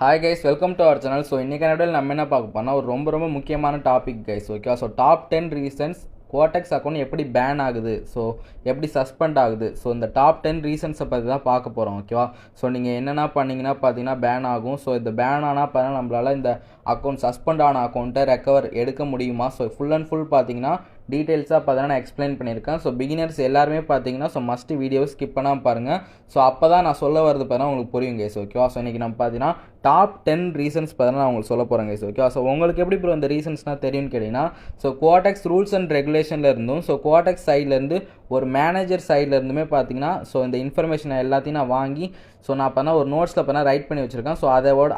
Hi guys, welcome to our channel. So இன்றைக்கி நடுவில் நம்ம என்ன பார்க்க போனால் ஒரு ரொம்ப முக்கியமான topic guys. Okay, so top 10 reasons Quotex account எப்படி பேன் ஆகுது, ஸோ எப்படி சஸ்பெண்ட் ஆகுது, ஸோ இந்த டாப் 10 ரீசன்ஸை பற்றி தான் பார்க்க போகிறோம். ஓகேவா, ஸோ நீங்கள் என்னென்ன பண்ணிங்கன்னா பார்த்தீங்கன்னா பேன் ஆகும். ஸோ இந்த பேன் ஆனால் பார்த்தீங்கன்னா நம்மளால் இந்த அக்கௌண்ட் சஸ்பெண்ட் ஆன அக்கௌண்ட்டை ரெக்கவர் எடுக்க முடியுமா, ஸோ ஃபுல் அண்ட் ஃபுல் பார்த்தீங்கன்னா டீட்டெயில்ஸாக பார்த்தீங்கன்னா நான் எக்ஸ்பிளைன் பண்ணியிருக்கேன். ஸோ பிகினர்ஸ் எல்லாருமே பார்த்தீங்கன்னா ஸோ மஸ்ட் வீடியோவை ஸ்கிப் பண்ணாமல் பாருங்கள். ஸோ அப்போ தான் நான் சொல்ல வரது பார்த்தீங்கன்னா உங்களுக்கு புரியும் கைஸ். ஓகேவா, ஸோ இன்றைக்கி நம்ம பார்த்தீங்கன்னா டாப் 10 ரீசன்ஸ் பார்த்தீங்கன்னா நான் உங்களுக்கு சொல்ல போகிறேன் கைஸ். ஓகேவா, ஸோ உங்களுக்கு எப்படி ப்ரோ இந்த ரீசன்ஸ்னால் தெரியும்னு கேட்டிங்கன்னா, ஸோ கோடெக்ஸ் ரூல்ஸ் அண்ட் ரெகுலேஷனில் இருந்தும் ஸோ கோடெக்ஸ் சைட்லேருந்து ஒரு மேனேஜர் சைடில் இருந்துமே பார்த்தீங்கன்னா ஸோ இந்த இன்ஃபர்மேஷனை எல்லாத்தையும் நான் வாங்கி ஸோ நான் பார்த்தா ஒரு நோட்ஸில் பார்த்தா ரைட் பண்ணி வச்சுருக்கேன். ஸோ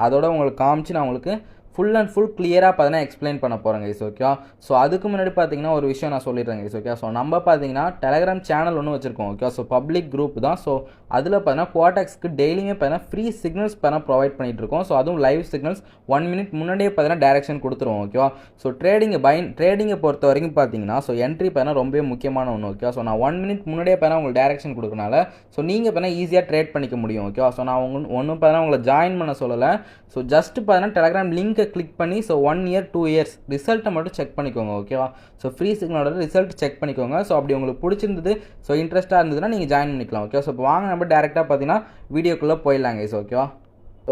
அதோட உங்களுக்கு காமிச்சு நான் உங்களுக்கு ஃபுல் அண்ட் ஃபுல் கிளியராக பார்த்தீங்கன்னா எக்ஸ்பிளைன் பண்ண போகிறேன் கைஸ். ஓகேவா, ஸோ அதுக்கு முன்னாடி பார்த்தீங்கன்னா ஒரு விஷயம் நான் சொல்லிடுறேன் கைஸ். ஓகே, ஸோ நம்ம பார்த்தீங்கன்னா டெலகிராம் சேனல் ஒன்று வச்சுருக்கோம். ஓகே, ஸோ பப்ளிக் குரூப் தான். ஸோ அதில் பார்த்தீங்கன்னா கோடெக்ஸ்க்கு டெய்லியுமே பார்த்தீங்கன்னா ஃப்ரீ சிக்னல்ஸ் பார்த்தீங்கன்னா ப்ரொவைட் பண்ணிட்டு இருக்கோம். ஸோ அதுவும் லைவ் சிக்னல்ஸ் 1 மினிட் முன்னாடியே பார்த்தீங்கன்னா டேரக்ஷன் கொடுத்துருவோம். ஓகேவா, ஸோ ட்ரேடிங்கை பொறுத்த வரைக்கும் பார்த்தீங்கன்னா ஸோ என்ட்ரி பார்த்தீங்கன்னா ரொம்பவே முக்கியமான ஒன்று. ஓகேவா, ஸோ நான் 1 மினிட் முன்னாடியே பார்த்தீங்கன்னா உங்களுக்கு டேரக்ஷன் கொடுக்கறனால ஸோ நீங்கள் பார்த்தீங்கன்னா ஈஸியாக ட்ரேட் பண்ணிக்க முடியும். ஓகேவா, ஸோ நான் ஒன்றும் பார்த்தீங்கன்னா உங்களை ஜாயின் பண்ண சொல்லலை. ஸோ ஜஸ்ட் பார்த்தீங்கன்னா டெலகிராம் லிங்கை கிளிக் பண்ணி ஸோ 1 இயர் 2 இயர்ஸ் ரிசல்ட்டை மட்டும் செக் பண்ணிக்கோங்க. ஓகேவா, ஸோ ஃப்ரீ சிக்னலோட ரிசல்ட் செக் பண்ணிக்கோங்க. ஸோ அப்படி உங்களுக்கு பிடிச்சிருந்தது ஸோ இன்ட்ரெஸ்ட்டாக இருந்ததுன்னா நீங்கள் ஜாயின் பண்ணிக்கலாம். ஓகே, ஸோ இப்போ வாங்க நம்ம டேரெக்டாக பார்த்தீங்கன்னா வீடியோக்குள்ளே போயிடலாங்க கைஸ். ஓகேவா,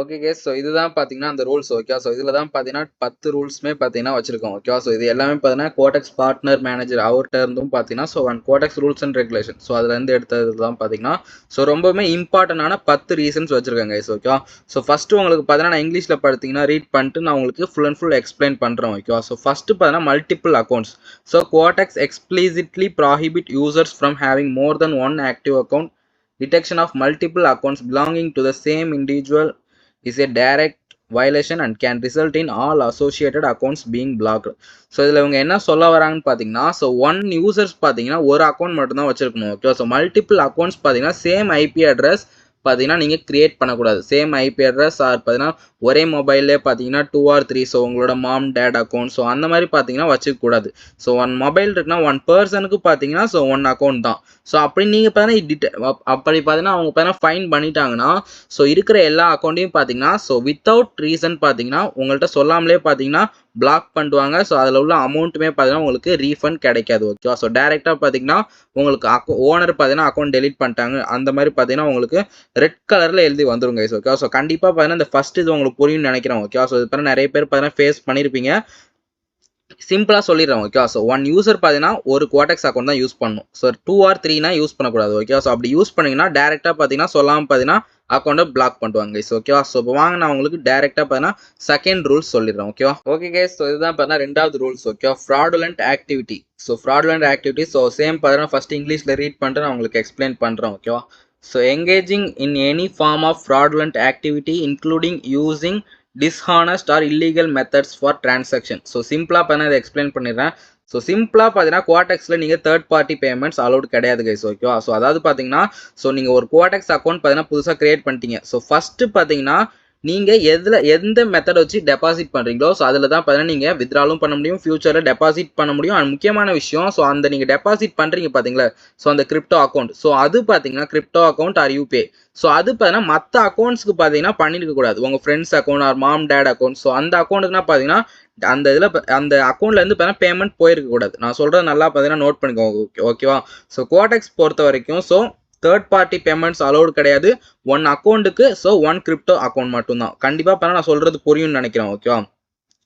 ஓகே கேஸ், ஸோ இதுதான் பார்த்தீங்கன்னா அந்த ரூல்ஸ். ஓகே, ஸோ இதில் தான் பார்த்தீங்கன்னா 10 ரூல்ஸுமே பார்த்தீங்கன்னா வச்சிருக்கோம். ஓகேவா, ஸோ இது எல்லாமே பார்த்தீங்கன்னா கோடெக்ஸ் பார்ட்னர் மேனேஜர் அவர்கிட்ட இருந்தும் பார்த்தீங்கன்னா so codex rules and regulation so அதுலேருந்து எடுத்தது தான் பார்த்தீங்கன்னா ஸோ ரொம்பவுமே இம்பார்ட்டண்டான 10 ரீசன்ஸ் வச்சிருக்காங்க கைஸ். ஓகேவா, ஸோ ஃபஸ்ட்டு உங்களுக்கு பார்த்தீங்கன்னா நான் இங்கிலீஷில் பார்த்தீங்கன்னா ரீட் பண்ணிட்டு நான் உங்களுக்கு ஃபுல் அண்ட் ஃபுல் எக்ஸ்பிளைன் பண்ணுறேன். ஓகேவா, ஸோ ஃபஸ்ட்டு பார்த்தீங்கன்னா multiple accounts. So codex explicitly prohibit users from having more then one active account. Detection of multiple accounts belonging to the same individual is a direct violation and can result in all associated accounts being blocked. So இதில் இவங்க என்ன சொல்ல வராங்கன்னு பார்த்தீங்கன்னா so 1 users பார்த்தீங்கன்னா ஒரு account மட்டும்தான் வச்சிருக்கணும். ஓகே, ஸோ மல்டிபிள் அக்கௌண்ட்ஸ் பார்த்தீங்கன்னா சேம் ஐபி அட்ரஸ் பார்த்தீங்கன்னா நீங்கள் கிரியேட் பண்ணக்கூடாது. சேம் ஐபி அட்ரஸ் ஆர் பார்த்தீங்கன்னா ஒரே மொபைல்லே பார்த்தீங்கன்னா 2 or 3 ஸோ உங்களோட மாம் டேட் அக்கௌண்ட் ஸோ அந்த மாதிரி பார்த்தீங்கன்னா வச்சுக்கூடாது. ஸோ 1 மொபைல் இருக்குன்னா 1 பர்சனுக்கு பார்த்தீங்கன்னா ஸோ 1 அக்கௌண்ட் தான். ஸோ அப்படி நீங்கள் பார்த்தீங்கன்னா அப்படி பார்த்தீங்கன்னா அவங்க பார்த்தீங்கன்னா ஃபைன் பண்ணிட்டாங்கன்னா ஸோ இருக்கிற எல்லா அக்கௌண்ட்டையும் பார்த்தீங்கன்னா ஸோ வித்தவுட் ரீசன் பார்த்தீங்கன்னா உங்கள்கிட்ட சொல்லாமலே பார்த்தீங்கன்னா பிளாக் பண்ணுவாங்க. ஸோ அதில் உள்ள அமௌண்ட்டுமே பார்த்தீங்கன்னா உங்களுக்கு ரீஃபண்ட் கிடைக்காது. ஓகேவா, ஸோ டேரெக்டாக பார்த்தீங்கன்னா உங்களுக்கு ஓனர் பார்த்தீங்கன்னா அக்கௌண்ட் டெலிட் பண்ணிட்டாங்க அந்த மாதிரி பார்த்தீங்கன்னா உங்களுக்கு ரெட் கலரில் எழுதி வந்துருங்க கைஸ். ஓகேவா, ஸோ கண்டிப்பாக பார்த்தீங்கன்னா இந்த ஃபர்ஸ்ட் இது உங்களுக்கு புரியும்னு நினைக்கிறேன். ஓகேவா, ஸோ இது பார்த்தீங்கன்னா நிறைய பேர் பார்த்தீங்கன்னா ஃபேஸ் பண்ணியிருப்பீங்க. சிம்பிளாக சொல்லிடுறேன். ஓகேவா, ஸோ 1 யூசர் பார்த்தீங்கன்னா ஒரு கோடெக்ஸ் அக்கௌண்ட் தான் யூஸ் பண்ணணும். ஸோ 2 or 3னா யூஸ் பண்ணக்கூடாது. ஓகேவா, ஸோ அப்படி யூஸ் பண்ணிங்கன்னா டேரெக்டாக பார்த்தீங்கன்னா சொல்லாமல் பார்த்தீங்கன்னா அக்கௌண்ட்டை பிளாக் பண்ணுவாங்க கைஸ். ஓகேவா, ஸோ இப்போ வாங்க நான் உங்களுக்கு டேரெக்டாக பார்த்தீங்கன்னா செகண்ட் ரூல்ஸ் சொல்லிடுறேன். ஓகேவா, ஓகே கைஸ், ஸோ இதுதான் பார்த்தீங்கன்னா ரெண்டாவது ரூல்ஸ். ஓகேவா, fraudulent activity. So fraudulent activity so same பார்த்தீங்கன்னா ஃபர்ஸ்ட் இங்கிலீஷில் ரீட் பண்ணிட்டு நான் உங்களுக்கு எக்ஸ்பிளைன் பண்ணுறேன். ஓகேவா, so engaging in any form of fraudulent activity including using dishonest or illegal methods for transaction. So சிம்பிளாக பார்த்தீங்கன்னா இதை எக்ஸ்பிளைன் பண்ணிடுறேன். ஸோ சிம்பிளாக பார்த்தீங்கன்னா கோடெக்ஸில் நீங்கள் தேர்ட் பார்ட்டி பேமெண்ட்ஸ் அலௌட் கிடையாது கைஸ். ஓகேவா, ஸோ அதாவது பார்த்தீங்கன்னா ஸோ நீங்கள் ஒரு கோடெக்ஸ் அக்கௌண்ட் பார்த்தீங்கன்னா புதுசாக கிரியேட் பண்ணிட்டீங்க. ஸோ ஃபஸ்ட்டு பார்த்தீங்கன்னா நீங்கள் எந்த மெத்தட் வச்சு டெபாசிட் பண்ணுறீங்களோ ஸோ அதில் தான் பார்த்தீங்கன்னா நீங்கள் வித்ட்ராலும் பண்ண முடியும், ஃபியூச்சரில் டெபாசிட் பண்ண முடியும். அண்ட் முக்கியமான விஷயம் ஸோ அந்த நீங்கள் டெபாசிட் பண்ணுறீங்க பார்த்தீங்களா ஸோ அந்த கிரிப்டோ அக்கௌண்ட் ஸோ அது பார்த்தீங்கன்னா crypto account or UPay so அது பார்த்தீங்கன்னா மற்ற அக்கௌண்ட்ஸ்க்கு பார்த்தீங்கன்னா பண்ணிருக்க கூடாது. உங்கள் friends account or mom dad account so அந்த அக்கௌண்ட்டுக்குனா பார்த்தீங்கன்னா அந்த இதில் அந்த அக்கௌண்ட்லேருந்து பார்த்தீங்கன்னா பேமெண்ட் போயிருக்க கூடாது. நான் சொல்கிறது நல்லா பார்த்தீங்கன்னா நோட் பண்ணிக்கோங்க. ஓகேவா, ஸோ கோடெக்ஸ் பொறுத்த வரைக்கும் so third party payments allowed கிடையாது. 1 அக்கௌண்ட்டுக்கு ஸோ 1 கிரிப்டோ அக்கௌண்ட் மட்டும்தான். கண்டிப்பாக பார்த்தா நான் சொல்கிறது புரியும்னு நினைக்கிறேன். ஓகேவா,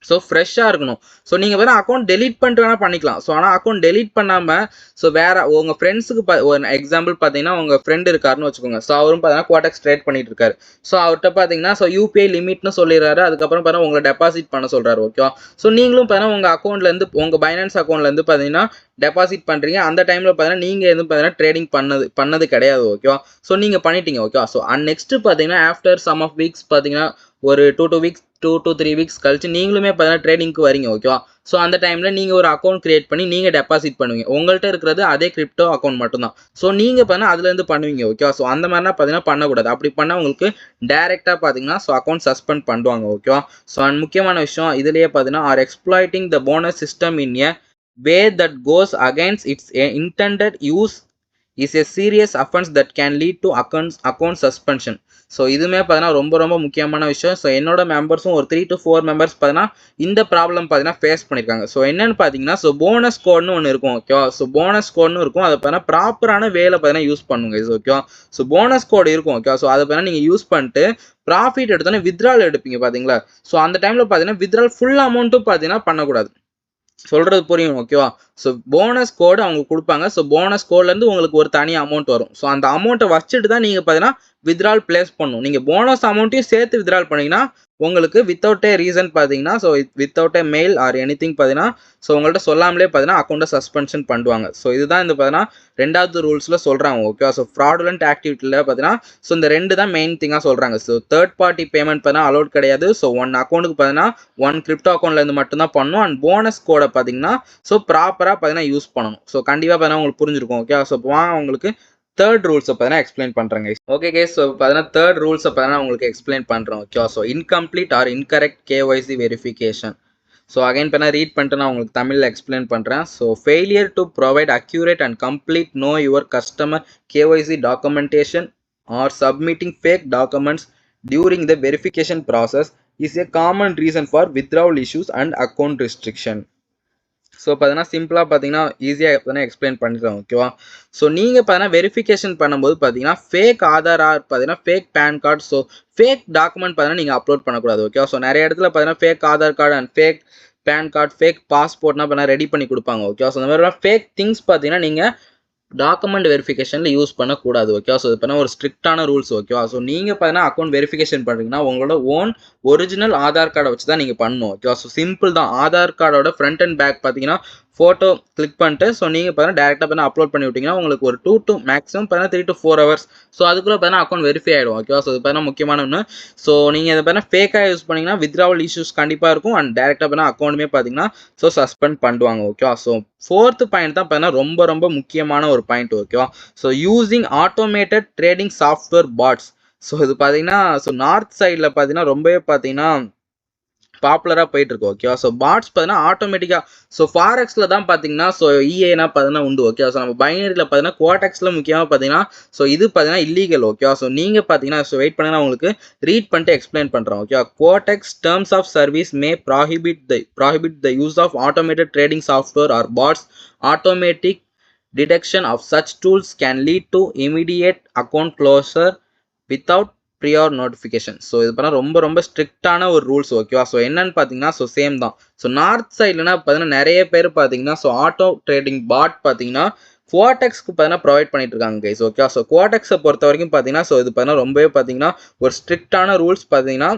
ஸோ ஃப்ரெஷ்ஷாக இருக்கணும். ஸோ நீங்கள் வேணால் அக்கௌண்ட் டெலிட் பண்ணிட்டு வேணால் பண்ணிக்கலாம். ஸோ ஆனால் அக்கௌண்ட் டெலிட் பண்ணாமல் ஸோ வேறு உங்கள் ஃப்ரெண்ட்ஸுக்கு ஒரு எக்ஸாம்பிள் பார்த்தீங்கன்னா உங்கள் ஃப்ரெண்டு இருக்காருன்னு வச்சுக்கோங்க. ஸோ அவரும் பார்த்தீங்கன்னா கோடெக்ஸ் ட்ரேட் பண்ணிட்டு இருக்காரு. ஸோ அவர்கிட்ட பார்த்தீங்கன்னா ஸோ யூபிஐ லிமிட்னு சொல்லிடுறாரு. அதுக்கப்புறம் பார்த்தீங்கன்னா உங்களை டெபாசிட் பண்ண சொல்கிறாரு. ஓகேவா, ஸோ நீங்களும் பார்த்தீங்கன்னா உங்கள் அக்கௌண்ட்லேருந்து உங்கள் பைனான்ஸ் அக்கௌண்ட்லேருந்து பார்த்தீங்கன்னா டெபாசிட் பண்ணுறீங்க. அந்த டைமில் பார்த்தீங்கன்னா நீங்கள் எதுவும் பார்த்தீங்கன்னா ட்ரேடிங் பண்ணது கிடையாது. ஓகேவா, ஸோ நீங்கள் பண்ணிட்டீங்க. ஓகேவா, ஸோ நெக்ஸ்ட்டு பார்த்தீங்கன்னா ஆஃப்டர் சம் ஆஃப் வீக்ஸ் பார்த்தீங்கன்னா ஒரு 2 to 3 வீக்ஸ் கழிச்சு நீங்களுமே பார்த்தீங்கன்னா ட்ரேடிங்க்கு வரீங்க. ஓகேவா, ஸோ அந்த டைமில் நீங்கள் ஒரு அக்கௌண்ட் கிரியேட் பண்ணி நீங்கள் டெபாசிட் பண்ணுவீங்க. உங்கள்கிட்ட இருக்கிறது அதே கிரிப்டோ அக்கௌண்ட் மட்டும்தான். ஸோ நீங்கள் பார்த்தீங்கன்னா அதுலேருந்து பண்ணுவீங்க. ஓகேவா, ஸோ அந்த மாதிரினா பார்த்தீங்கன்னா பண்ணக்கூடாது. அப்படி பண்ணால் உங்களுக்கு டேரெக்டாக பார்த்தீங்கன்னா ஸோ அக்கௌண்ட் சஸ்பெண்ட் பண்ணுவாங்க. ஓகேவா, ஸோ அண்ட் முக்கியமான விஷயம் இதுலேயே பார்த்தீங்கன்னா or exploiting the bonus system in a way that goes against its intended use is a serious offence that can lead to account suspension. So இதுவுமே பார்த்தீங்கன்னா ரொம்ப ரொம்ப முக்கியமான விஷயம். ஸோ என்னோட மெம்பர்ஸும் ஒரு 3 to 4 மெம்பர்ஸ் பார்த்தீங்கன்னா இந்த ப்ராப்ளம் பார்த்தீங்கன்னா ஃபேஸ் பண்ணியிருக்காங்க. ஸோ என்னன்னு பார்த்தீங்கன்னா ஸோ போனஸ் கோட்னு ஒன்று இருக்கும் ஓகேவா. ஸோ போனஸ் கோட்னு இருக்கும், அதை பார்த்தீங்கன்னா ப்ராப்பரான வேலை பார்த்தீங்கன்னா யூஸ் பண்ணுங்க இது ஓகேவா. ஸோ போனஸ் கோட் இருக்கும் ஓகேவா. ஸோ அதை பார்த்தீங்கன்னா நீங்கள் யூஸ் பண்ணிட்டு ப்ராஃபிட் எடுத்தோன்னே வித்ட்ரால் எடுப்பீங்க பார்த்தீங்களா. ஸோ அந்த டைமில் பார்த்தீங்கன்னா வித்ட்ரால் ஃபுல் அமௌண்ட்டும் பார்த்தீங்கன்னா பண்ணக்கூடாது. சொல்றது புரியும் ஓகேவா. ஸோ போனஸ் கோடு அவங்க கொடுப்பாங்க. ஸோ போனஸ் கோட்லேருந்து உங்களுக்கு ஒரு தனி அமௌண்ட் வரும். ஸோ அந்த அமௌண்ட்டை வச்சுட்டு தான் நீங்கள் பார்த்தீங்கன்னா வித்ட்ரால் பிளேஸ் பண்ணணும். நீங்கள் போனஸ் அமௌண்ட்டையும் சேர்த்து வித்ட்ரால் பண்ணிங்கன்னா உங்களுக்கு வித்தவுட் ஏ ரீசன் பார்த்தீங்கன்னா so without A mail or any thing பார்த்தீங்கன்னா ஸோ உங்கள்கிட்ட சொல்லாமலே பார்த்தீங்கன்னா அக்கௌண்ட்டை சஸ்பென்ஷன் பண்ணுவாங்க. ஸோ இதுதான் இந்த பார்த்தீங்கன்னா ரெண்டாவது ரூல்ஸில் சொல்கிறாங்க ஓகேவா. ஸோ ஃப்ராடுலண்ட் ஆக்டிவிட்டியில் பார்த்தீங்கன்னா ஸோ இந்த ரெண்டு தான் மெயின் திங்காக சொல்கிறாங்க. ஸோ தேர்ட் பார்ட்டி பேமெண்ட் பார்த்தீங்கன்னா அலோட் கிடையாது. ஸோ ஒன் அக்கௌண்ட்டுக்கு பார்த்தீங்கன்னா ஒன் கிரிப்டோ அக்கௌண்ட்லேருந்து மட்டும்தான் பண்ணணும். அண்ட் போனஸ் கோடை பார்த்தீங்கன்னா ஸோ ப்ராப்பராக பார்த்தீங்கன்னா யூஸ் பண்ணணும். ஸோ கண்டிப்பாக பார்த்தீங்கன்னா உங்களுக்கு புரிஞ்சிருக்கும் ஓகே. ஸோ வாங்க உங்களுக்கு தேர்ட் ரூல்ஸை பார்த்தீங்கன்னா எக்ஸ்பிளைன் பண்ணுறேங்க. ஓகே கேஸ், ஸோ பார்த்தீங்கன்னா தேர்ட் ரூல்ஸை பார்த்தீங்கன்னா உங்களுக்கு எக்ஸ்பிளைன் பண்ணுறோம் okay. So incomplete or incorrect KYC verification. So again பண்ண ரீட் பண்ணிட்டு நான் உங்களுக்கு தமிழில் எக்ஸ்பிளைன் பண்ணுறேன். So failure to provide accurate and complete know your customer KYC documentation or submitting fake documents during the verification process is a common reason for withdrawal issues and account restriction. So பார்த்தீங்கன்னா சிம்பிளாக பார்த்தீங்கன்னா ஈஸியாக பார்த்தீங்கன்னா explain பண்ணிடுறோம் ஓகேவா. So நீங்கள் பார்த்தீங்கன்னா verification பண்ணும்போது பார்த்தீங்கன்னா ஃபேக் ஆதார் பார்த்தீங்கன்னா fake PAN card, so fake document பார்த்தீங்கன்னா நீங்கள் அப்லோட் பண்ணக்கூடாது ஓகேவா. ஸோ நிறைய இடத்துல பார்த்தீங்கன்னா fake Aadhaar card and fake PAN card fake பாஸ்போர்ட்னா பார்த்தீங்கன்னா ரெடி பண்ணி கொடுப்பாங்க ஓகேவா. ஸோ அந்த மாதிரி ஃபேக் திங்ஸ் பார்த்தீங்கன்னா நீங்கள் டாக்குமெண்ட் வெரிஃபிகேஷனில் யூஸ் பண்ணக்கூடாது ஓகேவா. ஸோ இது பண்ண ஒரு ஸ்ட்ரிக்டான ரூல்ஸ் ஓகேவா. ஸோ நீங்கள் பார்த்தீங்கன்னா அக்கௌண்ட் வெரிஃபிகேஷன் பண்ணுறீங்கன்னா உங்களோட ஓன் ஒரிஜினல் ஆதார் கார்டை வச்சு தான் நீங்கள் பண்ணணும் ஓகேவா. ஸோ சிம்பிள் தான். ஆதார் கார்டோட ஃப்ரண்ட் அண்ட் பேக் பார்த்தீங்கன்னா ஃபோட்டோ கிளிக் பண்ணிட்டு ஸோ நீங்கள் பார்த்தீங்கன்னா டேரெக்டாக பார்த்தீங்கன்னா அப்லோட் பண்ணி விட்டிங்கன்னா உங்களுக்கு ஒரு 2 to மேக்ஸிமம் பார்த்தீங்கன்னா 3 to 4 hours ஸோ அதுக்குள்ளே பார்த்தீங்கன்னா அக்கௌண்ட் வெரிஃபை ஆகிடும் ஓகேவா. ஸோ இது பார்த்தீங்கன்னா முக்கியமான ஒன்று. ஸோ நீங்கள் இதை பார்த்தீங்கன்னா ஃபேக்காக யூஸ் பண்ணிங்கன்னா withdrawal issues கண்டிப்பாக இருக்கும் அண்ட் டேரெக்டாக பார்த்தீங்கன்னா அக்கௌண்ட்டுமே பார்த்தீங்கன்னா ஸோ சஸ்பெண்ட் பண்ணுவாங்க ஓகேவா. ஸோ ஃபோர்த்து பாயிண்ட் தான் பார்த்தீங்கன்னா ரொம்ப ரொம்ப முக்கியமான ஒரு பாயிண்ட் ஓகேவா. So using automated trading software bots. So இது பார்த்தீங்கன்னா ஸோ நார்த் சைடில் பார்த்தீங்கன்னா ரொம்பவே பார்த்தீங்கன்னா பாப்புலராக போயிட்டு இருக்கு ஓகேவா. ஸோ பாட்ஸ் பார்த்தீங்கன்னா ஆட்டோமேட்டிக்காக ஸோ ஃபாரெக்ஸில் தான் பார்த்தீங்கன்னா ஸோ இஏனா பார்த்தீங்கன்னா உண்டு ஓகேவா. ஸோ நம்ம பைனரியில் பார்த்தீங்கன்னா குவாடெக்ஸில் முக்கியமாக பார்த்தீங்கன்னா ஸோ இது பார்த்தீங்கன்னா இல்லீகல் ஓகேவா. ஸோ நீங்கள் பார்த்தீங்கன்னா ஸோ வெயிட் பண்ணுங்கன்னா உங்களுக்கு ரீட் பண்ணிட்டு எக்ஸ்பிளைன் பண்ணுறோம் ஓகேவா. Quotex terms of service may prohibit the use of automated trading software or bots. Automatic detection of such tools can lead to immediate account closure without prior notification. So இது பண்ணால் ரொம்ப ரொம்ப ஸ்ட்ரிக்டான ஒரு rules ஓகேவா. So என்னன்னு பார்த்தீங்கன்னா so same தான். ஸோ நார்த் சைட்லனா பார்த்தீங்கன்னா நிறைய பேர் பார்த்தீங்கன்னா ஸோ ஆட்டோ ட்ரேடிங் பாட் பார்த்தீங்கன்னா குவாடெக்ஸ்க்கு பார்த்தீங்கன்னா ப்ரொவைட் பண்ணிட்டு இருக்காங்க கைஸ் ஓகேவா. ஸோ குவாடெக்ஸை பொறுத்த வரைக்கும் பார்த்தீங்கன்னா ஸோ இது பார்த்தீங்கன்னா ரொம்பவே பார்த்தீங்கன்னா ஒரு ஸ்ட்ரிக்டான ரூல்ஸ் பார்த்தீங்கன்னா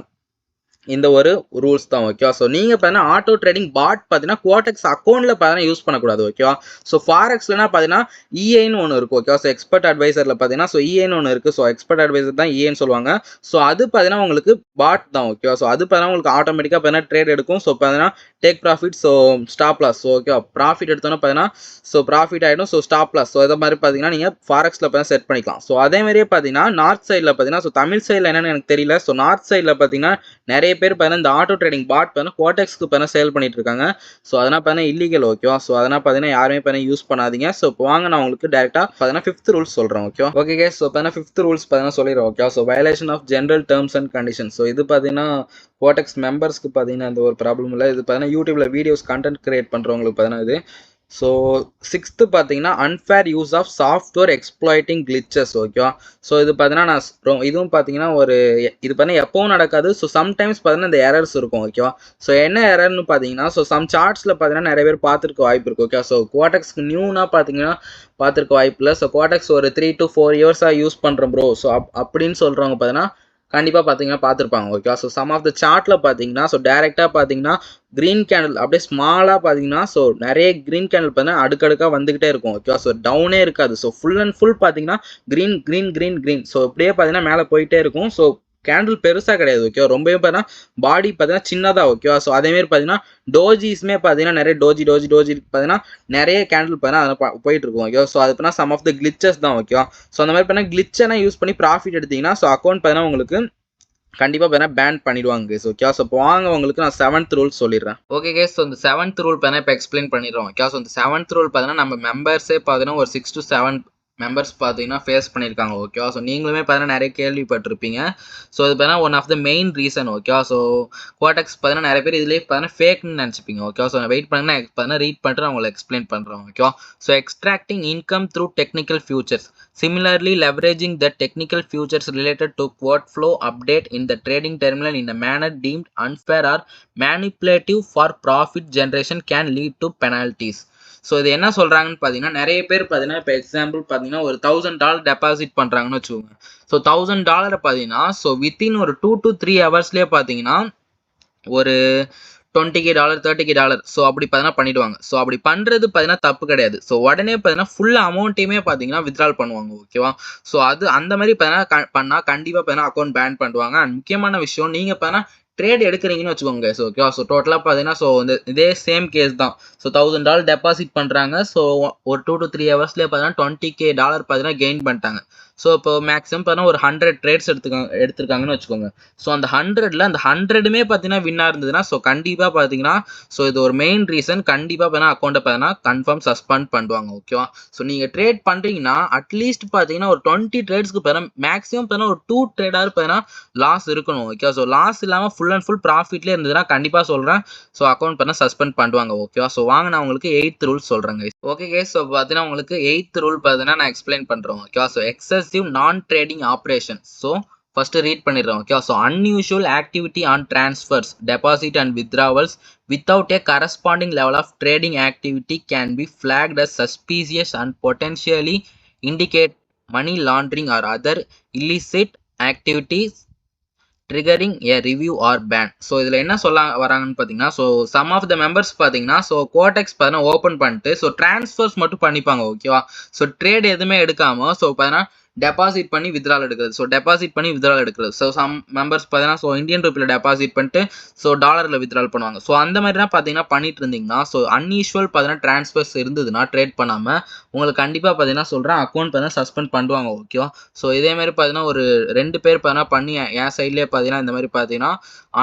இந்த ஒரு ரூல்ஸ் தான் ஓகேவா. ஸோ நீங்கள் பார்த்தீங்கன்னா ஆட்டோ ட்ரேடிங் பாட் பார்த்தீங்கன்னா குவாடெக்ஸ் அக்கௌண்ட்டில் பார்த்தீங்கன்னா யூஸ் பண்ணக்கூடாது ஓகேவா. ஸோ ஃபாரெக்ஸ்லாம் பார்த்தீங்கன்னா இஏன்னு ஒன்று இருக்கும் ஓகேவா. ஸோ எக்ஸ்பர்ட் அட்வைசரில் பார்த்தீங்கன்னா ஸோ இஏன்னு ஒன்று இருக்குது. ஸோ எக்ஸ்பர்ட் அட்வைசர் தான் இஏன்னு சொல்லுவாங்க. ஸோ அது பார்த்தீங்கன்னா உங்களுக்கு பாட் தான் ஓகேவா. ஸோ அது பார்த்தீங்கன்னா உங்களுக்கு ஆட்டோமேட்டிக்காக பார்த்தீங்கன்னா ட்ரேட் எடுக்கும். ஸோ பார்த்தீங்கன்னா take profit, so stop loss. So ஓகேவா, ப்ராஃபிட் எடுத்தோன்னா பார்த்தீங்கன்னா ஸோ ப்ராஃபிட் ஆகிடும். So stop loss. ஸோ இதை மாதிரி பார்த்தீங்கன்னா நீங்கள் ஃபாரெக்ஸில் பார்த்தீங்கன்னா செட் பண்ணிக்கலாம். ஸோ அதேமாதிரியே பார்த்தீங்கன்னா நார்த் சைடில் பார்த்தீங்கன்னா ஸோ தமிழ் சைடில் என்னென்னு எனக்கு தெரியல. ஸோ நார்த் சைடில் பார்த்தீங்கன்னா நிறைய பேர் பார்த்தீங்கன்னா இந்த ஆட்டோ ட்ரேடிங் பாட் பார்த்தீங்கன்னா குவாடெக்ஸ்க்கு பார்த்தீங்கன்னா சேல் பண்ணிட்டு இருக்காங்க. ஸோ அதனால் பார்த்தீங்கன்னா இல்லீகல் ஓகேவா. ஸோ அதனால் பார்த்தீங்கன்னா யாருமே பார்த்தீங்கன்னா யூஸ் பண்ணாதீங்க. ஸோ இப்போ வாங்க நான் உங்களுக்கு டேரெக்டாக பார்த்தீங்கன்னா 5th ரூல்ஸ் சொல்கிறேன் ஓகே. ஓகே கேஸ், ஸோ பார்த்தீங்கன்னா 5th ரூல்ஸ் பார்த்தீங்கன்னா சொல்லிடுறோம் okay. So violation of general terms and conditions. So இது பார்த்தீங்கன்னா குவாடெக்ஸ் மெம்பர்ஸ்க்கு பார்த்தீங்கன்னா இந்த ஒரு ப்ராப்ளம் இல்லை. இது பார்த்தீங்கன்னா யூடியூப்ல வீடியோஸ் கண்டென்ட் கிரியேட் பண்ணுறவங்களுக்கு பார்த்தீங்கன்னா இது. ஸோ 6th பார்த்தீங்கன்னா unfair use of software exploiting glitches ஓகேவா. ஸோ இது பார்த்தீங்கன்னா நான் இதுவும் பார்த்தீங்கன்னா ஒரு இது பார்த்தீங்கன்னா எப்பவும் நடக்காது. ஸோ சம்டைம்ஸ் பார்த்தீங்கன்னா இந்த எரர்ஸ் இருக்கும் ஓகேவா. ஸோ என்ன எரர்னு பார்த்தீங்கன்னா ஸோ சம் சார்ட்ஸில் பார்த்தீங்கன்னா நிறைய பேர் பார்த்துருக்க வாய்ப்பு இருக்குது ஓகே. ஸோ குவாடெக்ஸ்க்கு நியூனா பார்த்தீங்கன்னா பார்த்துருக்க வாய்ப்பு இல்லை. ஸோ குவாடெக்ஸ் ஒரு 3 to 4 years யூஸ் பண்ணுறோம் ப்ரோ ஸோ அப்படின்னு சொல்கிறவங்க பார்த்தீங்கன்னா கண்டிப்பாக பார்த்தீங்கன்னா பார்த்துருப்பாங்க okay. So some of the சார்ட்டில் பார்த்தீங்கன்னா ஸோ டேரெக்டாக பார்த்தீங்கன்னா க்ரீன் கேண்டில் அப்படியே ஸ்மாலாக பார்த்தீங்கன்னா ஸோ நிறைய க்ரீன் கேண்டில் பார்த்தீங்கன்னா அடுக்கடுக்காக வந்துக்கிட்டே இருக்கும் ஓகே. ஸோ டவுனே இருக்காது. ஸோ ஃபுல் அண்ட் ஃபுல் பார்த்தீங்கன்னா green green green green so இப்படியே பார்த்தீங்கன்னா மேலே போயிட்டே இருக்கும். ஸோ கேண்டில் பெருசாக கிடையாது ஓகே. ரொம்பவே பார்த்தீங்கன்னா பாடி பார்த்தீங்கன்னா சின்னதாக ஓகேவா. ஸோ அதேமாரி பார்த்தீங்கன்னா டோஜிஸ்மே பார்த்தீங்கன்னா நிறைய டோஜி பார்த்தீங்கன்னா நிறைய கேண்டில் பார்த்தீங்கன்னா அதில் போயிட்டு இருக்கும் ஓகே. ஸோ அது பார்த்தீங்கன்னா சம் ஆஃப் த கிளிச்சஸ் தான் ஓகேவா. ஸோ அந்த மாதிரி பார்த்தீங்கன்னா கிளிச்செல்லாம் யூஸ் பண்ணி ப்ராஃபிட் எடுத்தீங்கன்னா ஸோ அக்கௌண்ட் பார்த்தீங்கன்னா உங்களுக்கு கண்டிப்பாக பார்த்தீங்கன்னா பேன் பண்ணிடுவாங்க கேஸ் ஓகே. ஸோ இப்போ வாங்க உங்களுக்கு நான் 7th ரூல் சொல்லிடுறேன் ஓகே கேஸ். ஸோ இந்த 7th ரூல் பார்த்தீங்கன்னா இப்போ எக்ஸ்பிளைன் பண்ணிடுறோம் ஓகே. ஸோ இந்த 7th ரூல் பார்த்தீங்கன்னா நம்ம மெம்பர்ஸே பார்த்தீங்கன்னா ஒரு 6 to 7 மெம்பர்ஸ் பார்த்தீங்கன்னா ஃபேஸ் பண்ணியிருக்காங்க ஓகேவா. ஸோ நீங்களுமே பார்த்தீங்கன்னா நிறைய கேள்விப்பட்டிருப்பீங்க. ஸோ இது பார்த்தீங்கன்னா one of the main reason ஓகேவா. ஸோ கோடெக்ஸ் பார்த்தீங்கன்னா நிறைய பேர் இதுலேயே பார்த்தீங்கன்னா ஃபேக்னு நினச்சிப்பீங்க ஓகேவா. ஸோ வெயிட் பண்ணுங்கன்னா பார்த்தீங்கன்னா ரீட் பண்ணிட்டு நான் உங்களுக்கு எக்ஸ்பிளைன் பண்ணுறேன் ஓகேவா. So extracting income through technical futures. Similarly, leveraging the technical features related to quote flow update in the trading terminal in a manner deemed unfair or manipulative for profit generation can lead to penalties. So இது என்ன சொல்கிறாங்கன்னு பார்த்தீங்கன்னா நிறைய பேர் பார்த்தீங்கன்னா இப்போ example பார்த்தீங்கன்னா ஒரு $1000 டெபாசிட் பண்ணுறாங்கன்னு வச்சுக்கோங்க. ஸோ $1000 பார்த்தீங்கன்னா ஸோ வித்தின் ஒரு 2 to 3 ஹவர்ஸ்லேயே பார்த்தீங்கன்னா ஒரு $20K $30K ஸோ அப்படி பார்த்தீங்கன்னா பண்ணிடுவாங்க. ஸோ அப்படி பண்ணுறது பார்த்தீங்கன்னா தப்பு கிடையாது. ஸோ உடனே பார்த்தீங்கன்னா ஃபுல் அமௌண்ட்டையுமே பார்த்தீங்கன்னா வித்ட்ரால் பண்ணுவாங்க ஓகேவா. ஸோ அது அந்த மாதிரி பார்த்தீங்கன்னா பண்ணால் கண்டிப்பாக பார்த்தீங்கன்னா அக்கௌண்ட் பேன் பண்ணுவாங்க. அண்ட் முக்கியமான விஷயம் நீங்கள் பார்த்தீங்கன்னா ட்ரேட் எடுக்கிறீங்கன்னு வச்சுக்கோங்க. ஸோ ஓகேவா. ஸோ டோட்டலாக பார்த்தீங்கன்னா ஸோ இதே சேம் கேஸ் தான். ஸோ $1000 டெபாசிட் பண்ணுறாங்க. ஸோ ஒரு 2 to 3 ஹவர்ஸ்லேயே பார்த்தீங்கன்னா $20K பார்த்தீங்கன்னா கெயின் பண்ணிட்டாங்க. ஸோ இப்போ மேக்ஸிமம் பார்த்தீங்கன்னா ஒரு 100 ட்ரேட்ஸ் எடுத்திருக்காங்கன்னு வச்சுக்கோங்க. ஸோ அந்த 100ல் அந்த 100மே பார்த்தீங்கன்னா வின்னாக இருந்ததுன்னா ஸோ கண்டிப்பாக பார்த்தீங்கன்னா ஸோ இது ஒரு மெயின் ரீசன். கண்டிப்பாக பார்த்தீங்கன்னா அக்கௌண்ட்டை பார்த்தீங்கன்னா கன்ஃபார்ம் சஸ்பெண்ட் பண்ணுவாங்க ஓகேவா. ஸோ நீங்கள் ட்ரேட் பண்ணுறீங்கன்னா அட்லீஸ்ட் பார்த்தீங்கன்னா ஒரு 20 ட்ரேட்ஸ்க்கு பார்த்தீங்கன்னா மேக்ஸிமம் பார்த்தீங்கன்னா ஒரு 2 ட்ரேடாக பார்த்தீங்கன்னா லாஸ் இருக்கணும் ஓகேவா. ஸோ லாஸ் இல்லாமல் ஃபுல் அண்ட் ஃபுல் ப்ராஃபிட்லேயே இருந்ததுன்னா கண்டிப்பாக சொல்கிறேன் ஸோ அக்கௌண்ட் பார்த்தீங்கன்னா சஸ்பெண்ட் பண்ணுவாங்க ஓகேவா. ஸோ வாங்க நான் உங்களுக்கு 8th ரூல் சொல்கிறேங்க. Okay guys. ஸோ பார்த்தீங்கன்னா உங்களுக்கு 8th ரூல் பார்த்தீங்கன்னா நான் எக்ஸ்பிளைன் பண்ணுறேன் ஓகேவா. ஸோ எக்ஸசிவ் நான் trading operation. So first read பண்ணிடுறோம் ஓகேவா. So unusual activity on transfers, deposit and withdrawals without a corresponding level of trading activity can be flagged as suspicious and potentially indicate money laundering or other illicit activities triggering a review or ban. So இதில் என்ன சொல்ல வராங்கன்னு பார்த்தீங்கன்னா so some of the members பார்த்தீங்கன்னா so Quotex பார்த்தீங்கன்னா open பண்ணிட்டு so transfers மட்டும் பண்ணிப்பாங்க ஓகேவா. ஸோ ட்ரேட் எதுவுமே எடுக்காமல் ஸோ பார்த்தீங்கன்னா டெபாசிட் பண்ணி வித்ட்ரால் எடுக்கிறது. ஸோ டெபாசிட் பண்ணி வித்ட்ரால் எடுக்கிறது. ஸோ சம் மெம்பர்ஸ் பார்த்தீங்கன்னா ஸோ இந்தியன் ரூபியில் டெபாசிட் பண்ணிட்டு ஸோ டாலரில் வித்ட்ரால் பண்ணுவாங்க. ஸோ அந்த மாதிரிலாம் பார்த்தீங்கன்னா பண்ணிட்டு இருந்தீங்கன்னா ஸோ அன்யூஷுவல் பார்த்தீங்கன்னா ட்ரான்ஸ்ஃபர்ஸ் இருந்ததுன்னா ட்ரேட் பண்ணாமல் உங்களுக்கு கண்டிப்பாக பார்த்தீங்கன்னா சொல்கிறேன் அக்கௌண்ட் பார்த்தீங்கன்னா சஸ்பெண்ட் பண்ணுவாங்க ஓகேவா. ஸோ இதேமாதிரி பார்த்தீங்கன்னா ஒரு 2 பேர் பார்த்தீங்கன்னா பண்ணி என் சைட்லேயே பார்த்தீங்கன்னா இந்த மாதிரி பார்த்தீங்கன்னா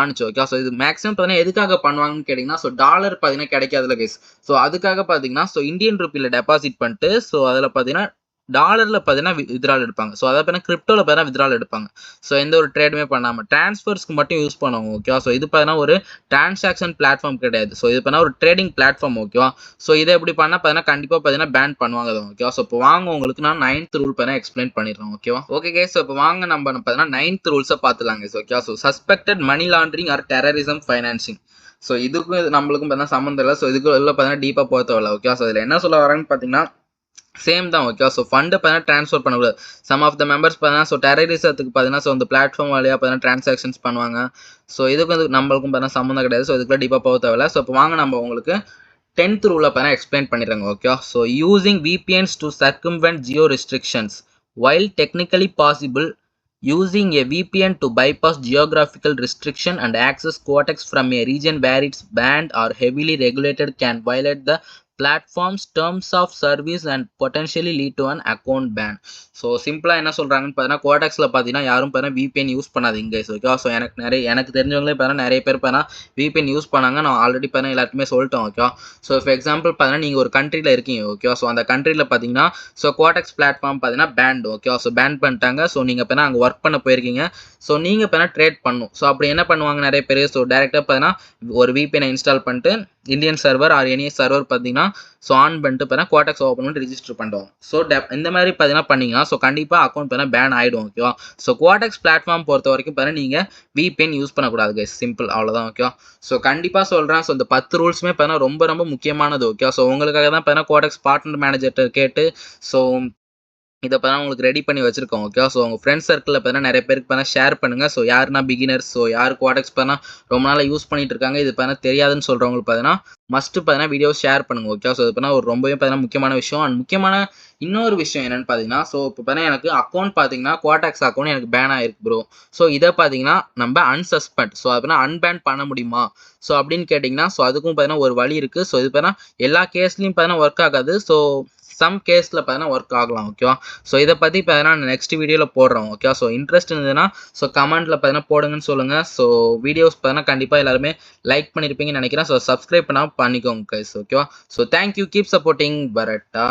ஆனிச்சு ஓகே. ஸோ இது மேக்ஸிமம் பார்த்தீங்கன்னா எதுக்காக பண்ணுவாங்கன்னு கேட்டிங்கன்னா ஸோ டாலர் பார்த்தீங்கன்னா கிடைக்காதுல கேஸ். ஸோ அதுக்காக பார்த்தீங்கன்னா ஸோ இந்தியன் ரூபியில் டெபாசிட் பண்ணிட்டு ஸோ அதில் பார்த்தீங்கன்னா டாலரில் பார்த்தீங்கன்னா வித்ட்ரால் எடுப்பாங்க. ஸோ அதை பார்த்தீங்கன்னா கிரிப்டோவில் பார்த்தீங்கன்னா வித்ட்ரால் எடுப்பாங்க. ஸோ எந்த ஒரு ட்ரேடுமே பண்ணாமல் ட்ரான்ஸ்ஃபர்ஸ்க்கு மட்டும் யூஸ் பண்ணுவாங்க ஓகேவா. ஸோ இது பார்த்தீங்கன்னா ஒரு டிரான்சாக்ஷன் பிளாட்ஃபார்ம் கிடையாது. ஸோ இது பார்த்தீங்கன்னா ஒரு ட்ரேடிங் பிளாட்ஃபார்ம் ஓகேவா. ஸோ இதை எப்படி பண்ணால் பார்த்தீங்கன்னா கண்டிப்பாக பார்த்தீங்கன்னா பேன் பண்ணுவாங்க ஓகேவா. ஸோ இப்போ வாங்க உங்களுக்கு நான் 9th ரூல் பார்த்தீங்கன்னா எக்ஸ்பிளைன் பண்ணிடுறேன் ஓகேவா. Okay guys. ஸோ இப்போ வாங்க நம்ம பார்த்தீங்கன்னா 9th ரூல்ஸை பார்த்துலாங்க ஓகேவா. So suspected money laundering or terrorism financing. So இதுக்கும் நம்மளுக்கும் பார்த்தீங்கன்னா சம்மந்தம் இல்லை. ஸோ இதுக்கு பார்த்தீங்கன்னா டீப்பாக போக தேவையில்ல ஓகேவா. ஸோ இதில் என்ன சொல்ல வராங்கன்னு பார்த்தீங்கன்னா சேம் தான் ஓகேவா. ஸோ ஃபண்டை பார்த்தீங்கன்னா ட்ரான்ஸ்ஃபர் பண்ணக்கூடாது. சம் ஆஃப் த மெம்பர்ஸ் பார்த்தீங்கன்னா ஸோ டெரரிசத்துக்கு பார்த்தீங்கன்னா ஸோ இந்த பிளாட்ஃபார்ம் வழியாக பார்த்தீங்கன்னா ட்ரான்சாக்ஷன்ஸ் பண்ணுவாங்க. ஸோ இதுக்கு வந்து நம்மளுக்கும் பார்த்தீங்கன்னா சம்மந்தம் கிடையாது. ஸோ இதுக்குள்ள டீப்பாக போக தேவையில்ல. ஸோ இப்போ வாங்க நம்ம உங்களுக்கு 10th ரூலை பார்த்தீங்கன்னா எக்ஸ்பிளைன் பண்ணிடுறாங்க ஓகேவா. So using VPNs to circumvent geo restrictions. While technically possible, using a VPN to bypass geographical restriction and access Cortex from a region where it's banned or heavily regulated can violate the platform's terms of service and potentially lead to an account ban. So சிம்பிளாக என்ன சொல்கிறாங்கன்னு பார்த்தீங்கன்னா கோடெக்ஸில் பார்த்தீங்கன்னா யாரும் பார்த்தீங்கன்னா VPN use பண்ணாதீங்க ஓகேவா. So எனக்கு தெரிஞ்சவங்களே பார்த்தீங்கன்னா நிறைய பேர் பார்த்தீங்கன்னா VPN யூஸ் பண்ணாங்க. நான் ஆல்ரெடி பார்த்தீங்கன்னா எல்லாருக்குமே சொல்லிட்டேன் ஓகேவா. ஸோ ஃபார் எக்ஸாம்பிள் பார்த்தீங்கன்னா நீங்கள் ஒரு கண்ட்ரியில் இருக்கீங்க ஓகேவா. ஸோ அந்த கண்ட்ரியில் பார்த்தீங்கன்னா ஸோ கோடெக்ஸ் பிளாட்ஃபார்ம் பார்த்தீங்கன்னா பேண்ட் ஓகேவா. ஸோ பேன் பண்ணிட்டாங்க. ஸோ நீங்கள் பார்த்தீங்கன்னா அங்கே ஒர்க் பண்ண போயிருக்கீங்க. ஸோ நீங்கள் பார்த்தீங்கன்னா ட்ரேட் பண்ணணும். ஸோ அப்படி என்ன பண்ணுவாங்க நிறைய பேர் ஸோ டேரெக்டாக பார்த்தீங்கன்னா ஒரு VPN இன்ஸ்டால் பண்ணிட்டு Indian server or any server பார்த்தீங்கன்னா ஸோ ஆன் பண்ணிட்டு பார்த்தீங்கன்னா கோடெக்ஸ் ஓப்பன் பண்ணி ரிஜிஸ்டர் பண்ணுவாங்க. ஸோ இந்த மாதிரி பார்த்தீங்கன்னா பண்ணிங்கன்னா ஸோ கண்டிப்பாக அக்கௌண்ட் பார்த்தீங்கன்னா பேன் ஆகிடும் ஓகேவா. ஸோ கோடெக்ஸ் பிளாட்ஃபார்ம் பொறுத்த வரைக்கும் பார்த்தீங்கன்னா நீங்கள் VPN யூஸ் பண்ணக்கூடாது கைஸ். சிம்பிள் அவ்வளோதான் ஓகேவா. ஸோ கண்டிப்பாக சொல்கிறேன். ஸோ இந்த 10 ரூல்ஸுமே பார்த்தீங்கன்னா ரொம்ப ரொம்ப முக்கியமானது ஓகேவா. ஸோ உங்களுக்காக தான் பார்த்தீங்கன்னா கோடெக்ஸ் பார்ட்னர் மேனேஜர்கிட்ட கேட்டு ஸோ இதை பார்த்தீங்கன்னா உங்களுக்கு ரெடி பண்ணி வச்சிருக்கோம் ஓகேவா. ஸோ உங்கள் ஃப்ரெண்ட்ஸ் சர்க்கிளில் பார்த்தீங்கன்னா நிறைய பேருக்கு பார்த்தீங்கன்னா ஷேர் பண்ணுங்கள். ஸோ யாருன்னா பிகினர்ஸ் ஸோ யார் கோடெக்ஸ் பார்த்தீங்கன்னா ரொம்ப நாளாக யூஸ் பண்ணிட்டு இருக்காங்க இது பார்த்தீங்கன்னா தெரியாதுன்னு சொல்கிறவங்களுக்கு பார்த்தீங்கன்னா மஸ்ட்டு பார்த்தீங்கன்னா வீடியோ ஷேர் பண்ணுங்கள் ஓகேவா. ஸோ இது பார்த்தீங்கன்னா ஒரு ரொம்பவே பார்த்தீங்கன்னா முக்கியமான விஷயம். அண்ட் முக்கியமான இன்னொரு விஷயம் என்னென்னு பார்த்தீங்கன்னா ஸோ இப்போ பார்த்தீங்கன்னா எனக்கு அக்கௌண்ட் பார்த்தீங்கன்னா கோடெக்ஸ் அக்கௌண்ட் எனக்கு பேன் ஆகிருக்கு ப்ரோ. ஸோ இதை பார்த்தீங்கன்னா நம்ம அன்சஸ்பெண்ட் ஸோ அப்படின்னா அன்பேன் பண்ண முடியுமா ஸோ அப்படின்னு கேட்டிங்கன்னா ஸோ அதுக்கும் பார்த்தீங்கன்னா ஒரு வழி இருக்குது. ஸோ இது பார்த்தீங்கன்னா எல்லா கேஸ்லையும் பார்த்தீங்கன்னா ஒர்க் ஆகாது. ஸோ சம் கேஸில் பார்த்தீங்கன்னா ஒர்க் ஆகலாம் ஓகேவா. ஸோ இதை பற்றி பார்த்தீங்கன்னா நான் நெக்ஸ்ட் வீடியோவில் போடுறோம் ஓகேவா. ஸோ இன்ட்ரெஸ்ட் இருந்ததுன்னா ஸோ கமெண்ட்டில் பார்த்தீங்கன்னா போடுங்கன்னு சொல்லுங்கள். ஸோ வீடியோஸ் பார்த்தீங்கன்னா கண்டிப்பாக எல்லாருமே லைக் பண்ணியிருப்பீங்கன்னு நினைக்கிறேன். ஸோ சப்ஸ்கிரைப் பண்ணாமல் பண்ணிக்கோங்க கைஸ் ஓகேவா. So thank you, keep supporting parotta.